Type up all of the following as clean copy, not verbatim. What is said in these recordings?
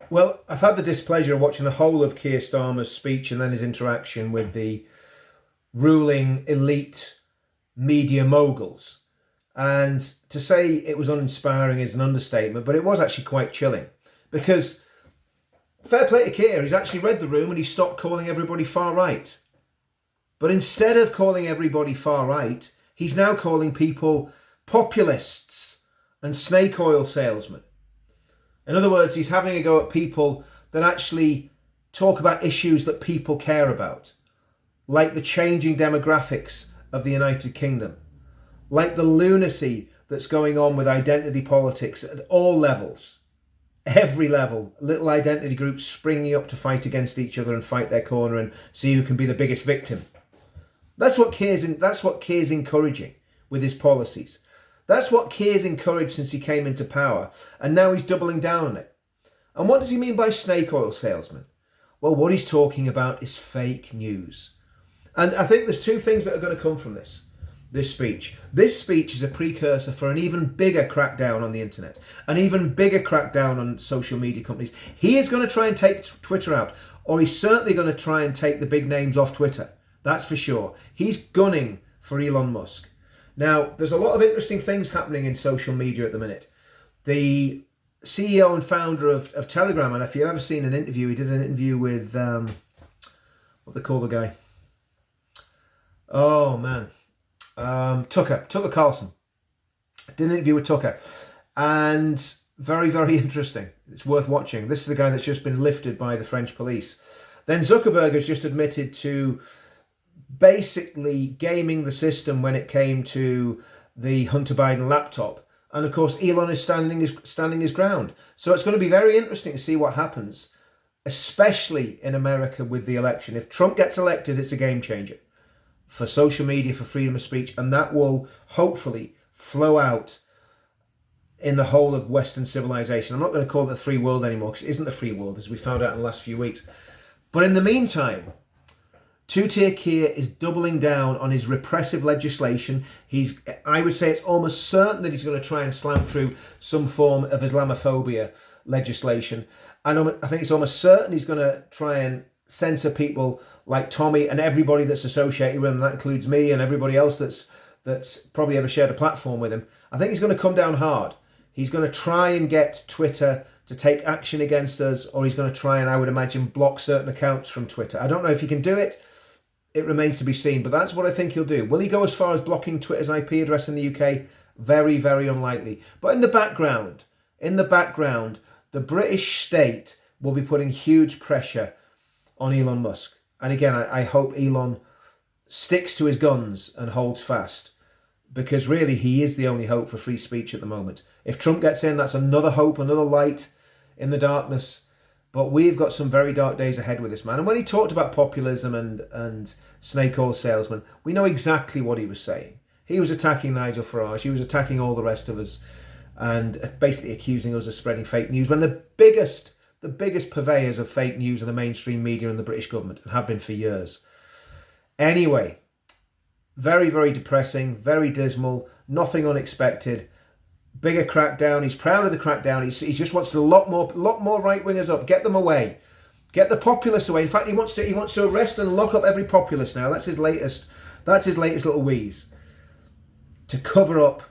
Well, I've had the displeasure of watching the whole of Keir Starmer's speech and then his interaction with the ruling elite media moguls. And to say it was uninspiring is an understatement, but it was actually quite chilling. Because, fair play to Keir, he's actually read the room and he stopped calling everybody far right. But instead of calling everybody far right, he's now calling people populists and snake oil salesmen. In other words, he's having a go at people that actually talk about issues that people care about, like the changing demographics of the United Kingdom, like the lunacy that's going on with identity politics at all levels, every level, little identity groups springing up to fight against each other and fight their corner and see who can be the biggest victim. That's what Keir's encouraging with his policies. That's what Keir's encouraged since he came into power, and now he's doubling down on it. And what does he mean by snake oil salesman? Well, what he's talking about is fake news. And I think there's two things that are going to come from this speech. This speech is a precursor for an even bigger crackdown on the internet, an even bigger crackdown on social media companies. He is going to try and take Twitter out, or he's certainly going to try and take the big names off Twitter. That's for sure. He's gunning for Elon Musk. Now, there's a lot of interesting things happening in social media at the minute. The CEO and founder of Telegram, and if you've ever seen an interview, he did an interview with, what they call the guy? Oh, man. Tucker Carlson. Did an interview with Tucker. And very, very interesting. It's worth watching. This is the guy that's just been lifted by the French police. Then Zuckerberg has just admitted to basically gaming the system when it came to the Hunter Biden laptop. And of course, Elon is standing his ground. So it's going to be very interesting to see what happens, especially in America with the election. If Trump gets elected, it's a game changer for social media, for freedom of speech, and that will hopefully flow out in the whole of Western civilization. I'm not going to call it the free world anymore, because it isn't the free world, as we found out in the last few weeks. But in the meantime, Two-tier Keir is doubling down on his repressive legislation. I would say it's almost certain that he's going to try and slam through some form of Islamophobia legislation. And I think it's almost certain he's going to try and censor people like Tommy and everybody that's associated with him. That includes me and everybody else that's probably ever shared a platform with him. I think he's going to come down hard. He's going to try and get Twitter to take action against us, or he's going to try and, I would imagine, block certain accounts from Twitter. I don't know if he can do it. It remains to be seen, but that's what I think he'll do. Will he go as far as blocking Twitter's IP address in the UK? Very, very unlikely. But in the background, the British state will be putting huge pressure on Elon Musk. And again, I hope Elon sticks to his guns and holds fast, because really he is the only hope for free speech at the moment. If Trump gets in, that's another hope, another light in the darkness. But we've got some very dark days ahead with this man. And when he talked about populism and snake oil salesmen, we know exactly what he was saying. He was attacking Nigel Farage. He was attacking all the rest of us and basically accusing us of spreading fake news, when the biggest purveyors of fake news are the mainstream media and the British government, and have been for years. Anyway, very, very depressing, very dismal, nothing unexpected. Bigger crackdown. He's proud of the crackdown. He just wants to lot more right wingers up. Get them away. Get the populists away. In fact, he wants to arrest and lock up every populist now. That's his latest little wheeze, to cover up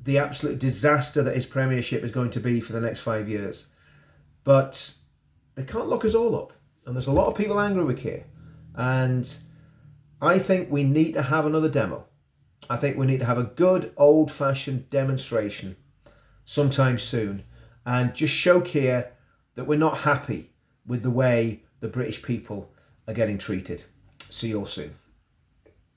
the absolute disaster that his premiership is going to be for the next 5 years. But they can't lock us all up, and there's a lot of people angry with Keir. And I think we need to have another demo. I think we need to have a good old-fashioned demonstration sometime soon and just show Keir that we're not happy with the way the British people are getting treated. See you all soon.